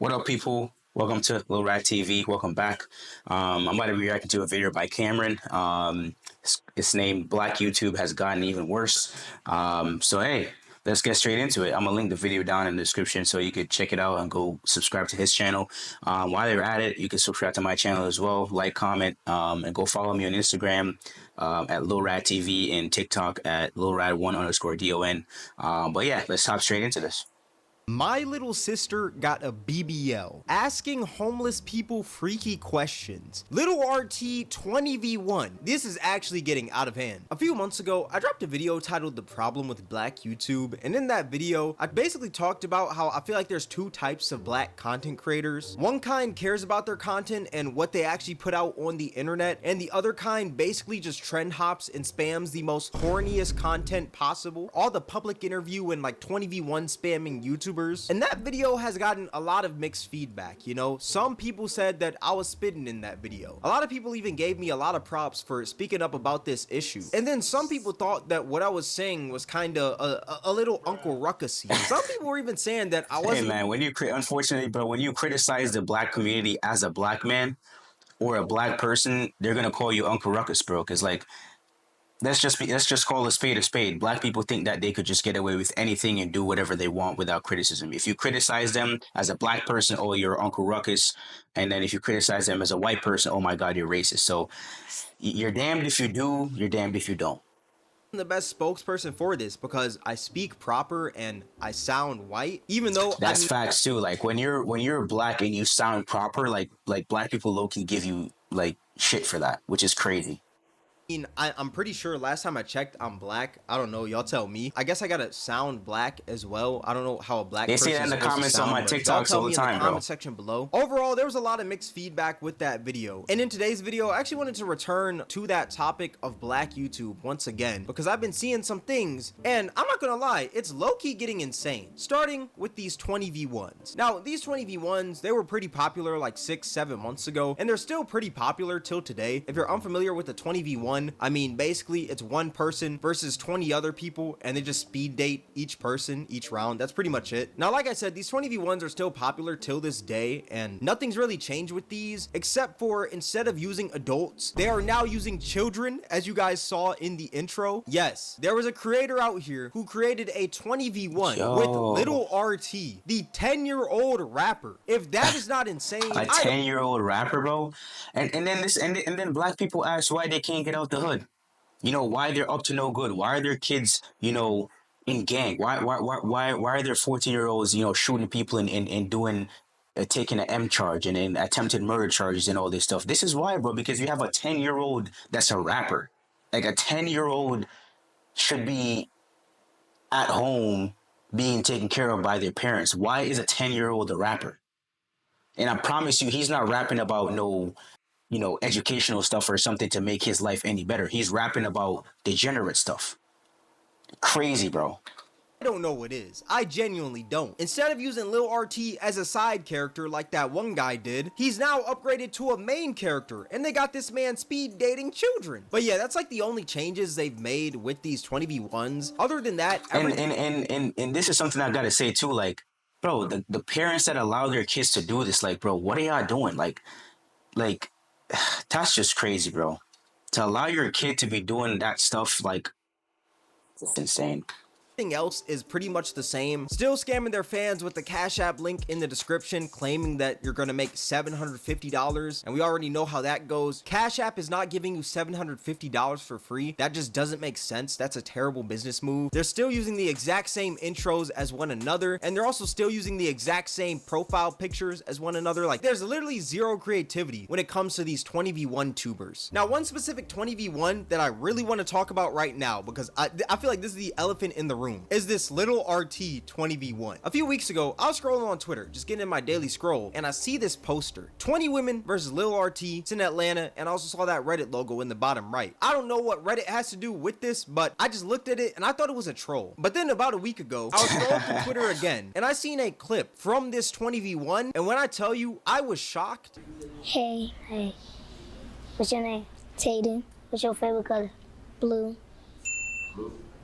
What up, people? Welcome to Lil Rat TV. Welcome back. I'm about to be reacting to a video by Cameron. It's named Black YouTube Has Gotten Even Worse. Hey, let's get straight into it. I'm gonna link the video down in the description so you could check it out and go subscribe to his channel. While you're at it, you can subscribe to my channel as well, like, comment, and go follow me on Instagram at Lil Rat TV and TikTok at LilRat1_DON. But yeah, let's hop straight into this. My little sister got a BBL, asking homeless people freaky questions. Little RT 20v1. This is actually getting out of hand. A few months ago, I dropped a video titled The Problem with Black YouTube, and in that video, I basically talked about how I feel like there's two types of black content creators. One kind cares about their content and what they actually put out on the internet, and the other kind basically just trend hops and spams the most horniest content possible. All the public interview and like 20v1 spamming YouTubers. And that video has gotten a lot of mixed feedback, you know. Some people said that I was spitting in that video. A lot of people even gave me a lot of props for speaking up about this issue. And then some people thought that what I was saying was kind of a little Uncle Ruckusy. Some people were even saying that I wasn't— Hey man, unfortunately, bro, when you criticize the black community as a black man or a black person, they're gonna call you Uncle Ruckus, bro. Because like, let's just call a spade a spade. Black people think that they could just get away with anything and do whatever they want without criticism. If you criticize them as a black person, oh, you're Uncle Ruckus. And then if you criticize them as a white person, oh my God, you're racist. So you're damned if you do, you're damned if you don't. the best spokesperson for this because I speak proper and I sound white, even though that's facts too. Like when you're black and you sound proper, like black people low-key give you like shit for that, which is crazy. I'm pretty sure last time I checked, I'm black. I don't know. Y'all tell me. I guess I gotta sound black as well. I don't know how a black person— They say that in the comments on my TikToks all the time, bro. Comment section below. Overall, there was a lot of mixed feedback with that video. And in today's video, I actually wanted to return to that topic of black YouTube once again because I've been seeing some things, and I'm not gonna lie, it's low-key getting insane. Starting with these 20v1s. Now, these 20v1s, they were pretty popular like 6-7 months ago, and they're still pretty popular till today. If you're unfamiliar with the 20v1, I mean, basically it's one person versus 20 other people and they just speed date each person each round. That's pretty much it. Now, like I said, these 20v1s are still popular till this day and nothing's really changed with these except for instead of using adults, they are now using children, as you guys saw in the intro. Yes, there was a creator out here who created a 20v1 with Little RT, the 10-year-old rapper. If that is not insane— a 10-year-old rapper, bro. And then black people ask why they can't get out the hood. You know, why they're up to no good. Why are their kids, you know, in gang? Why are there 14-year-olds, you know, shooting people and doing taking an M charge and attempted murder charges and all this stuff? This is why, bro, because you have a 10-year-old that's a rapper. Like a 10-year-old should be at home being taken care of by their parents. Why is a 10-year-old a rapper? And I promise you, he's not rapping about no, you know, educational stuff or something to make his life any better. He's rapping about degenerate stuff. Crazy, bro. I don't know what is. I genuinely don't. Instead of using Lil RT as a side character like that one guy did, he's now upgraded to a main character, and they got this man speed dating children. But yeah, that's like the only changes they've made with these 20v1s. Other than that, and this is something I gotta say too. Like, bro, the parents that allow their kids to do this, like, bro, what are y'all doing? Like, that's just crazy, bro. To allow your kid to be doing that stuff, like, it's insane. Everything else is pretty much the same. Still scamming their fans with the Cash App link in the description, claiming that you're gonna make $750, and we already know how that goes. Cash App is not giving you $750 for free. That just doesn't make sense. That's a terrible business move. They're still using the exact same intros as one another, and they're also still using the exact same profile pictures as one another. Like, there's literally zero creativity when it comes to these 20v1 tubers. Now, one specific 20v1 that I really want to talk about right now, because I feel like this is the elephant in the room, is this Little RT 20v1. A few weeks ago, I was scrolling on Twitter, just getting in my daily scroll, and I see this poster, 20 women versus Little RT. It's in Atlanta, and I also saw that Reddit logo in the bottom right. I don't know what Reddit has to do with this, but I just looked at it and I thought it was a troll. But then about a week ago, I was scrolling through Twitter again, and I seen a clip from this 20v1, and when I tell you, I was shocked. Hey, what's your name? Tatum. What's your favorite color? Blue.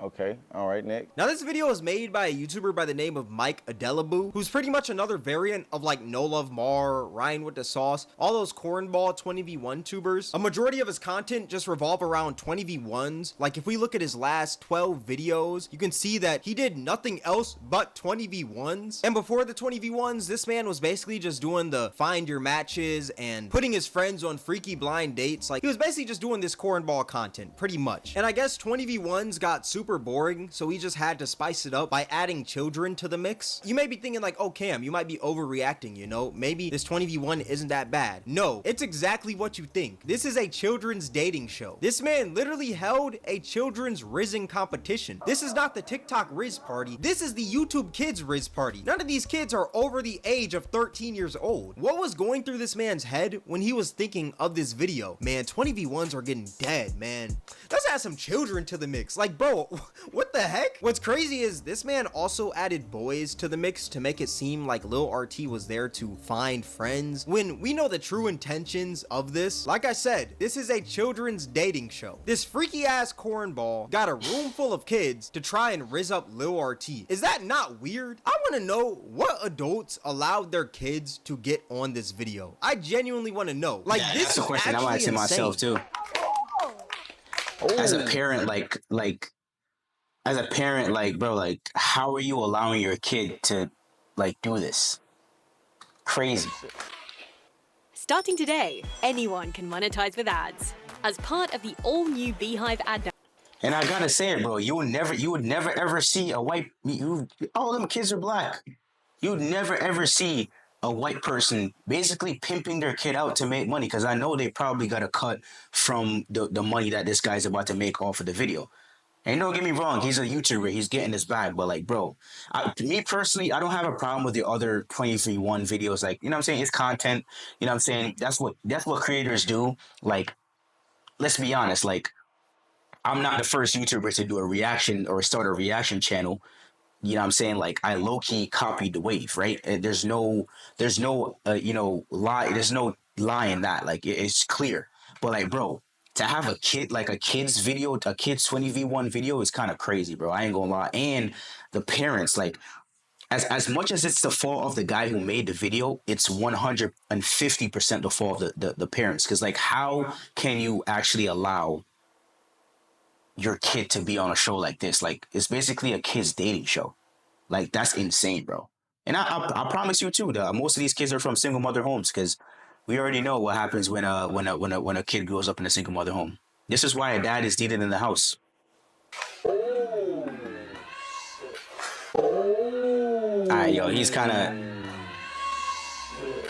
Okay, all right, next. Now this video is made by a YouTuber by the name of Mike Adelaboo, who's pretty much another variant of like No Love Mar, Ryan with the Sauce, all those cornball 20v1 tubers. A majority of his content just revolve around 20v1s. Like if we look at his last 12 videos, you can see that he did nothing else but 20v1s. And before the 20v1s, this man was basically just doing the find your matches and putting his friends on freaky blind dates. Like he was basically just doing this cornball content pretty much. And I guess 20v1s got super boring, so he just had to spice it up by adding children to the mix. You may be thinking like, oh Cam, you might be overreacting, you know, maybe this 20v1 isn't that bad. No, it's exactly what you think. This is a children's dating show. This man literally held a children's rizzing competition. This is not the TikTok Riz party, this is the YouTube Kids Riz party. None of these kids are over the age of 13 years old. What was going through this man's head when he was thinking of this video? Man, 20v1s are getting dead, man. Let's add some children to the mix. Like, bro, what the heck? What's crazy is this man also added boys to the mix to make it seem like Lil RT was there to find friends, when we know the true intentions of this. Like I said, this is a children's dating show. This freaky ass cornball got a room full of kids to try and rizz up Lil RT. Is that not weird? I want to know what adults allowed their kids to get on this video. I genuinely want to know. Like, Yeah, this that's a is question I'm asking myself too. As a parent, as a parent, like, bro, like, how are you allowing your kid to, like, do this? Crazy. Starting today, anyone can monetize with ads. As part of the all-new Beehive ad network. And I gotta say it, bro. You would never ever see a white. All them kids are black. You would never ever see a white person basically pimping their kid out to make money, because I know they probably got a cut from the money that this guy's about to make off of the video. And don't get me wrong, he's a YouTuber, he's getting his bag, but like, bro, me personally, I don't have a problem with the other 23-1 videos. Like, you know what I'm saying? It's content. You know what I'm saying? That's what creators do. Like, let's be honest, like, I'm not the first YouTuber to do a reaction or start a reaction channel. You know what I'm saying? Like, I low-key copied the wave, right? And there's no lie. There's no lie in that. Like, it's clear. But like, bro, to have a kid, like a kid's video, a kid's 20v1 video is kind of crazy, bro. I ain't gonna lie. And the parents, like, as much as it's the fault of the guy who made the video, it's 150% the fault of the parents. Because, like, how can you actually allow your kid to be on a show like this? Like, it's basically a kid's dating show. Like, that's insane, bro. And I promise you too, most of these kids are from single mother homes, because we already know what happens when a kid grows up in a single mother home. This is why a dad is needed in the house. Alright, yo, he's kind of.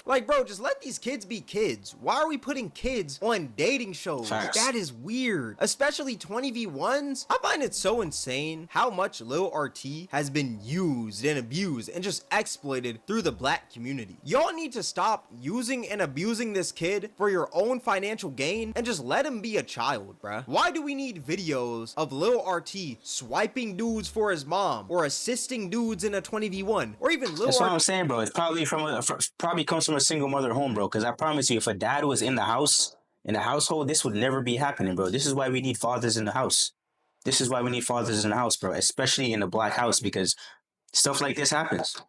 Like, bro, just let these kids be kids. Why are we putting kids on dating shows? Facts. That is weird. Especially 20v1s. I find it so insane how much Lil RT has been used and abused and just exploited through the black community. Y'all need to stop using and abusing this kid for your own financial gain and just let him be a child, bruh. Why do we need videos of Lil RT swiping dudes for his mom, or assisting dudes in a 20v1, or even Lil That's RT? what I'm saying, bro. It's probably probably comes from a single mother home, bro. Because I promise you, if a dad was in the house, in the household, this would never be happening, bro. This is why we need fathers in the house. This is why we need fathers in the house, bro. Especially in the black house, because stuff like this happens.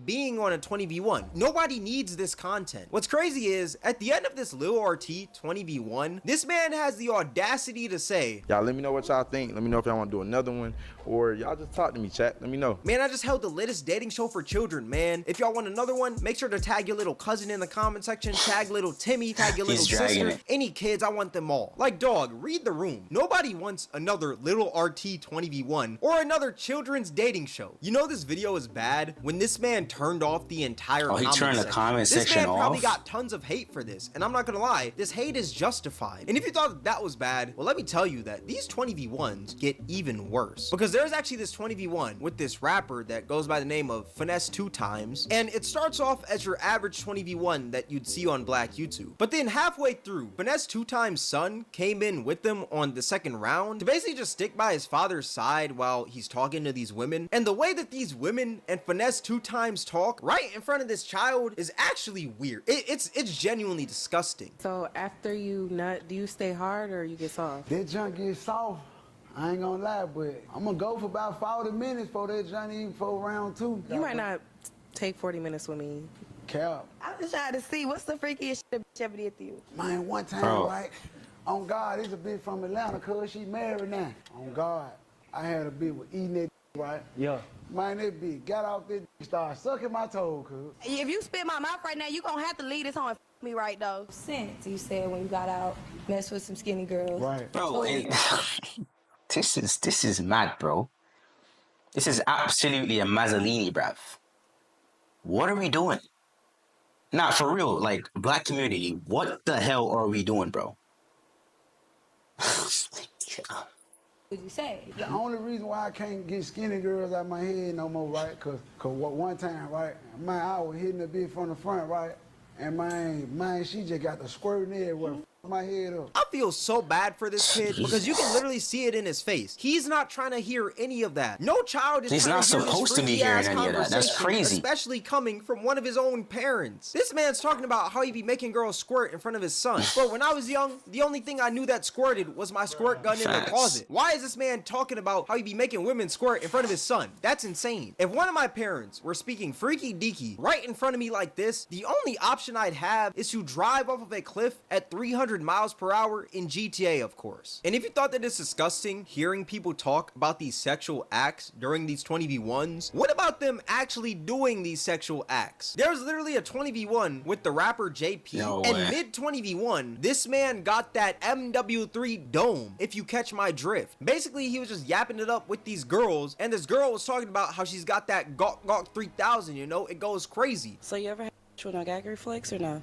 Being on a 20v1. Nobody needs this content. What's crazy is, at the end of this Lil RT 20v1, this man has the audacity to say, Y'all let me know what y'all think. Let me know if y'all want to do another one, or y'all just talk to me, chat. Let me know. man, I just held the latest dating show for children, man. If y'all want another one, make sure to tag your little cousin in the comment section, tag little Timmy, tag your little sister, any kids, I want them all. Like, dog, read the room. Nobody wants another Lil RT 20v1 or another children's dating show. You know this video is bad when this man turned off the entire he turned the comment section off? This man probably got tons of hate for this, and I'm not gonna lie, this hate is justified. And if you thought that was bad, well, let me tell you that these 20v1s get even worse, because there's actually this 20v1 with this rapper that goes by the name of Finesse 2 Times, and it starts off as your average 20v1 that you'd see on black YouTube. But then halfway through, Finesse 2 Times' son came in with them on the second round to basically just stick by his father's side while he's talking to these women. And the way that these women and Finesse 2 Times talk right in front of this child is actually weird. It's genuinely disgusting. So after you nut, do you stay hard or you get soft? That junk gets soft. I ain't gonna lie, but I'm gonna go for about 40 minutes for that Johnny even for round 2. You might not take 40 minutes with me. Cap. I'm just trying to see what's the freakiest shit a bitch ever did to you. Man, one time, Bro. right? On God, it's a bitch from Atlanta, cuz she married now. On God, I had a bitch with eating that right? Yeah. Man, that bitch got out there, started sucking my toe, cuz. If you spit my mouth right now, you gonna have to leave this home and me right though. Since you said when you got out, mess with some skinny girls. Right. Bro, and this is mad, bro. This is absolutely a Mazzolini, bruv. What are we doing? Nah, for real, like, black community, what the hell are we doing, bro? What you say? The only reason why I can't get skinny girls out my head no more, right? Cause one time, right, man, I was hitting a bitch from the front, right? And man, she just got the squirting everywhere. My head up. I feel so bad for this kid because you can literally see it in his face. He's not trying to hear any of that. No child is He's trying not to hear supposed to be this hearing freaky-ass any of that. That's conversation, crazy. especially coming from one of his own parents. This man's talking about how he be making girls squirt in front of his son. Bro, when I was young, the only thing I knew that squirted was my squirt gun in the closet. Why is this man talking about how he be making women squirt in front of his son? That's insane. If one of my parents were speaking freaky deaky right in front of me like this, the only option I'd have is to drive off of a cliff at 300 miles per hour in GTA, of course. And if you thought that it's disgusting hearing people talk about these sexual acts during these 20v1s, what about them actually doing these sexual acts? There's literally a 20v1 with the rapper JP, No and way. mid 20v1, this man got that MW3 dome, if you catch my drift. Basically, he was just yapping it up with these girls, and this girl was talking about how she's got that Gawk 3000, you know? It goes crazy. So you ever had with no gag reflex or no?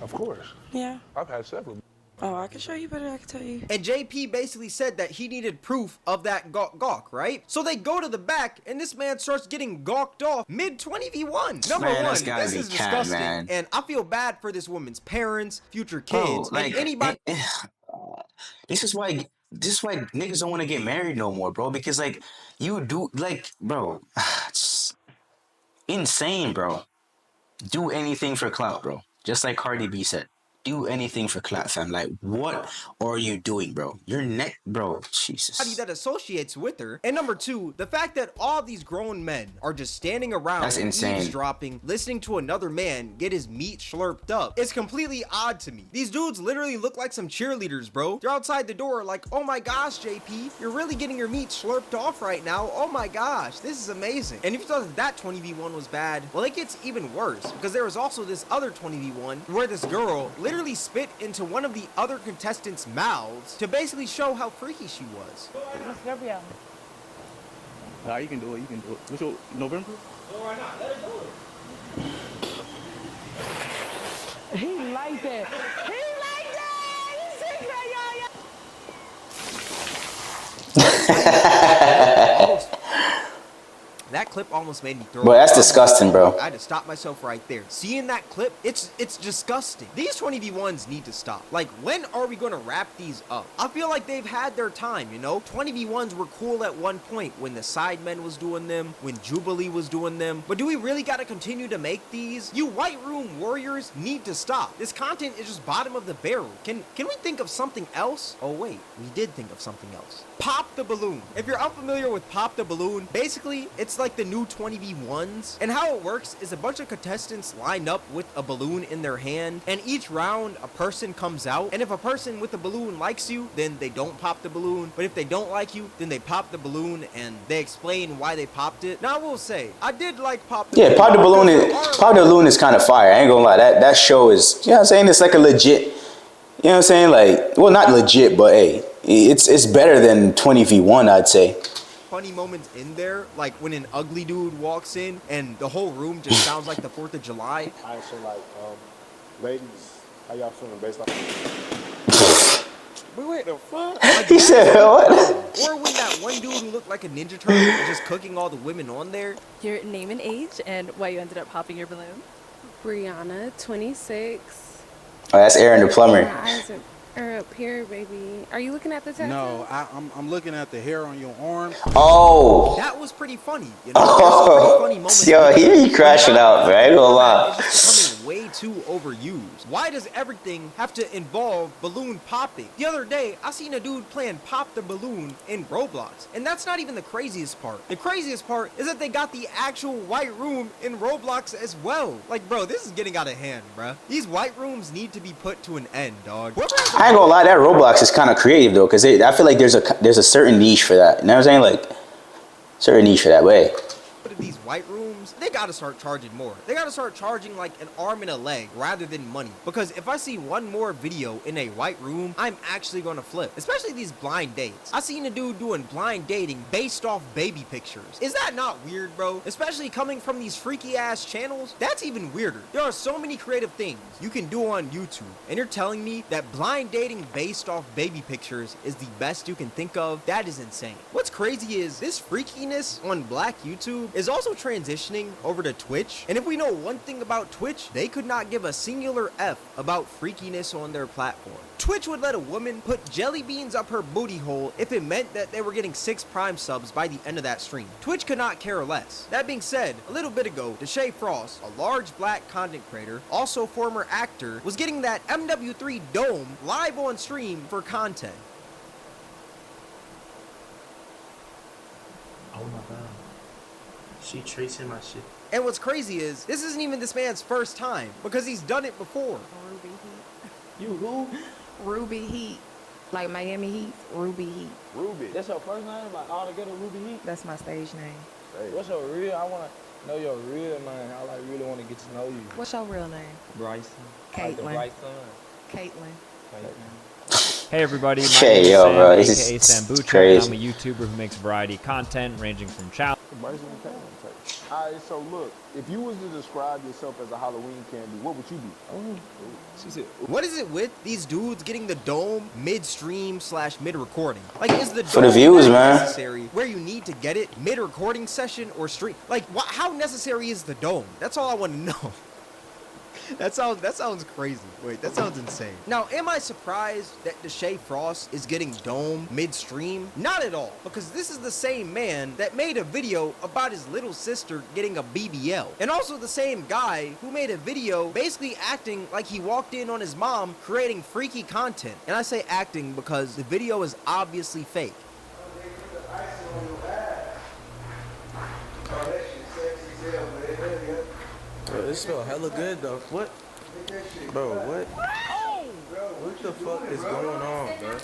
Of course. Yeah. I've had several. Oh, I can show you, but I can tell you. And JP basically said that he needed proof of that gawk, right? So they go to the back, and this man starts getting gawked off mid 20v1. Number Man, one, this gotta this be is cat, disgusting, man. and I feel bad for this woman's parents, future Bro, kids, like, and anybody. this is why niggas don't want to get married no more, bro. Because like you do, like, bro, it's insane, bro. Do anything for clout, bro. Just like Cardi B said. Do anything for clout, fam. Like, what are you doing, bro? Your neck, bro. Jesus. That associates with her. And number two, the fact that all these grown men are just standing around That's insane. eavesdropping, listening to another man get his meat slurped up. It's completely odd to me. These dudes literally look like some cheerleaders, bro. They're outside the door like, oh my gosh, JP, you're really getting your meat slurped off right now. Oh my gosh, this is amazing. And if you thought that 20v1 was bad, well, it gets even worse because there was also this other 20v1 where this girl literally spit into one of the other contestants' mouths to basically show how freaky she was. Nah, you can do it. You can do it. What's your November? No, why not? Let her do it. He like that. He like that. He sick that, y'all. That clip almost made me throw Bro, up. that's disgusting, bro. I had to stop myself right there. Seeing that clip, it's disgusting. These 20v1s need to stop. Like, when are we going to wrap these up? I feel like they've had their time, you know? 20v1s were cool at one point when the Sidemen was doing them, when Jubilee was doing them. But do we really got to continue to make these? You White Room warriors need to stop. This content is just bottom of the barrel. Can we think of something else? Oh wait, we did think of something else. Pop the balloon. If you're unfamiliar with Pop the Balloon, basically it's like the new 20v1s, and how it works is a bunch of contestants line up with a balloon in their hand, and each round a person comes out, and if a person with the balloon likes you, then they don't pop the balloon, but if they don't like you, then they pop the balloon and they explain why they popped it. Now I will say, I did like Pop the Balloon. Yeah, Pop the Balloon is kind of fire. I ain't gonna lie. That show is, you know what I'm saying? It's like a legit, you know what I'm saying? Like, well, not legit, but hey, it's better than 20v1, I'd say. Funny moments in there, like when an ugly dude walks in and the whole room just sounds like the 4th of July. Alright, so like, ladies, how y'all feeling based off? Wait, the fuck? He said, what? Or when that one dude who looked like a Ninja Turtle was just cooking all the women on there. Your name and age and why you ended up popping your balloon. Brianna, 26. Oh, that's Aaron the plumber. My eyes are up here, baby. Are you looking at the tattoo? No, I'm looking at the hair on your arm. Oh. That was pretty funny. You know, there's some pretty funny moments. Yo, he crashing out, bro. I ain't gonna lie. It's just becoming way too overused? Why does everything have to involve balloon popping? The other day, I seen a dude playing Pop the Balloon in Roblox, and that's not even the craziest part. The craziest part is that they got the actual white room in Roblox as well. Like, bro, this is getting out of hand, bro. These white rooms need to be put to an end, dog. I ain't gonna lie, that Roblox is kind of creative though, because I feel like there's a certain niche for that. You know what I'm saying? Like, certain niche for that way. These white rooms, they gotta start charging more. They gotta start charging like an arm and a leg rather than money. Because if I see one more video in a white room, I'm actually gonna flip. Especially these blind dates. I seen a dude doing blind dating based off baby pictures. Is that not weird, bro? Especially coming from these freaky ass channels, that's even weirder. There are so many creative things you can do on YouTube, and you're telling me that blind dating based off baby pictures is the best you can think of? That is insane. What's crazy is this freakiness on Black YouTube is also transitioning over to Twitch. And if we know one thing about Twitch, they could not give a singular F about freakiness on their platform. Twitch would let a woman put jelly beans up her booty hole if it meant that they were getting 6 Prime subs by the end of that stream. Twitch could not care less. That being said, a little bit ago, Deshae Frost, a large black content creator, also former actor, was getting that MW3 dome live on stream for content. Oh my god. She tracing my shit. And what's crazy is, this isn't even this man's first time, because he's done it before. Ruby Heat. You who? Ruby Heat. Like Miami Heat, Ruby Heat. Ruby. That's your first name? Like all together Ruby Heat? That's my stage name. Hey. What's your real? I want to know your real name. I like really want to get to know you. What's your real name? Bryson. Caitlin. Like the bright sun. Caitlin. Hey everybody, my Hey, name is yo, Sam, bro, aka this is Sambucha, and crazy. I'm a YouTuber who makes variety content ranging from challenge. Alright, so look, if you was to describe yourself as a Halloween candy, what would you be? She said, What is it with these dudes getting the dome mid-stream / mid-recording? Like, is the For the dome views, that man. necessary where you need to get it mid-recording session or stream? Like, how necessary is the dome? That's all I want to know. That sounds crazy. Wait, that sounds insane. Now, am I surprised that Deshae Frost is getting dome mid-stream? Not at all, because this is the same man that made a video about his little sister getting a BBL. And also the same guy who made a video basically acting like he walked in on his mom creating freaky content. And I say acting because the video is obviously fake. bro, this smell hella good though. What? Bro, what? What the fuck is going on, bro?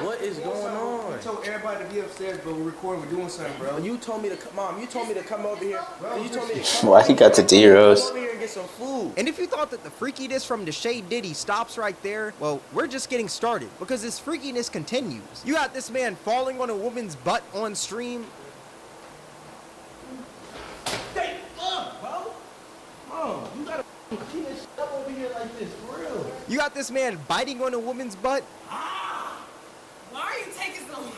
What is going on? I told everybody to be upstairs, but we're recording, we're doing something, bro. You told me to come, Mom, you told me to come over here. You told me to come Why he got the D-Rose? over here and get some food. And if you thought that the freakiness from Deshae Diddy stops right there, well, we're just getting started, because this freakiness continues. You got this man falling on a woman's butt on stream. Hey, fuck, bro. Mom, you gotta keep this shit up over here like this, for real. You got this man biting on a woman's butt. Why are you taking so long?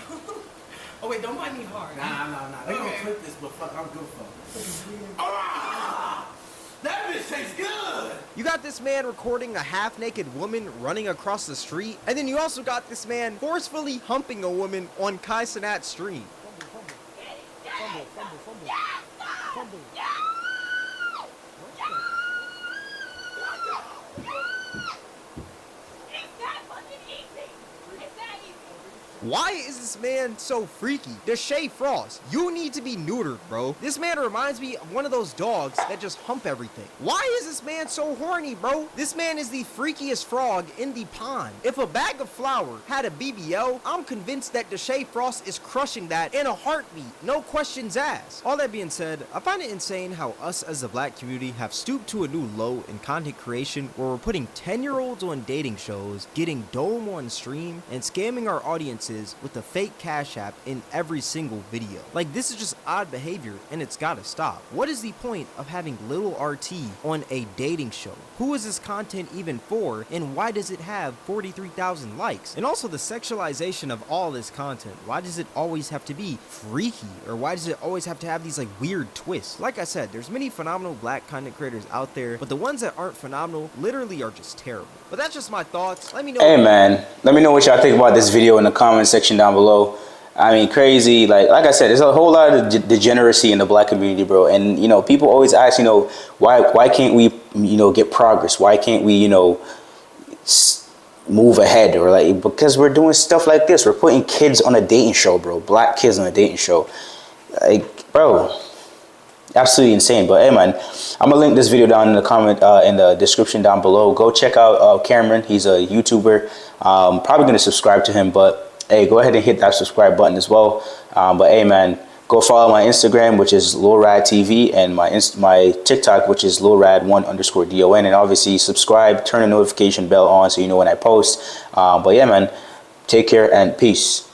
Oh wait, don't bite me hard. Nah. They gonna clip this, but fuck, I'm good for it. That bitch tastes good. You got this man recording a half-naked woman running across the street, and then you also got this man forcefully humping a woman on Kai Cenat's stream. Why is this man so freaky? Deshae Frost, you need to be neutered, bro. This man reminds me of one of those dogs that just hump everything. Why is this man so horny, bro? This man is the freakiest frog in the pond. If a bag of flour had a BBL, I'm convinced that Deshae Frost is crushing that in a heartbeat. No questions asked. All that being said, I find it insane how us as the black community have stooped to a new low in content creation where we're putting 10-year-olds on dating shows, getting dome on stream, and scamming our audiences with a fake Cash App in every single video. Like, this is just odd behavior and it's gotta stop. What is the point of having little RT on a dating show? Who is this content even for, and why does it have 43,000 likes? And also the sexualization of all this content. Why does it always have to be freaky? Or why does it always have to have these like weird twists? Like I said, there's many phenomenal black content creators out there, but the ones that aren't phenomenal literally are just terrible. But that's just my thoughts. Let me know. Hey man, let me know what y'all think about this video in the comment section down below. I mean, crazy. Like I said, there's a whole lot of degeneracy in the black community, bro. And you know, people always ask, you know, why can't we get progress? Why can't we, move ahead? Or like, because we're doing stuff like this. We're putting kids on a dating show, bro. Black kids on a dating show. Like, bro, absolutely insane. But hey, man, I'm gonna link this video down in the comment, in the description down below. Go check out Cameron. He's a YouTuber. Probably gonna subscribe to him, but hey, go ahead and hit that subscribe button as well. But hey, man, go follow my Instagram, which is LilRadTV, and my TikTok, which is LilRad1_DON, and obviously subscribe, turn the notification bell on so you know when I post. But yeah, man, take care and peace.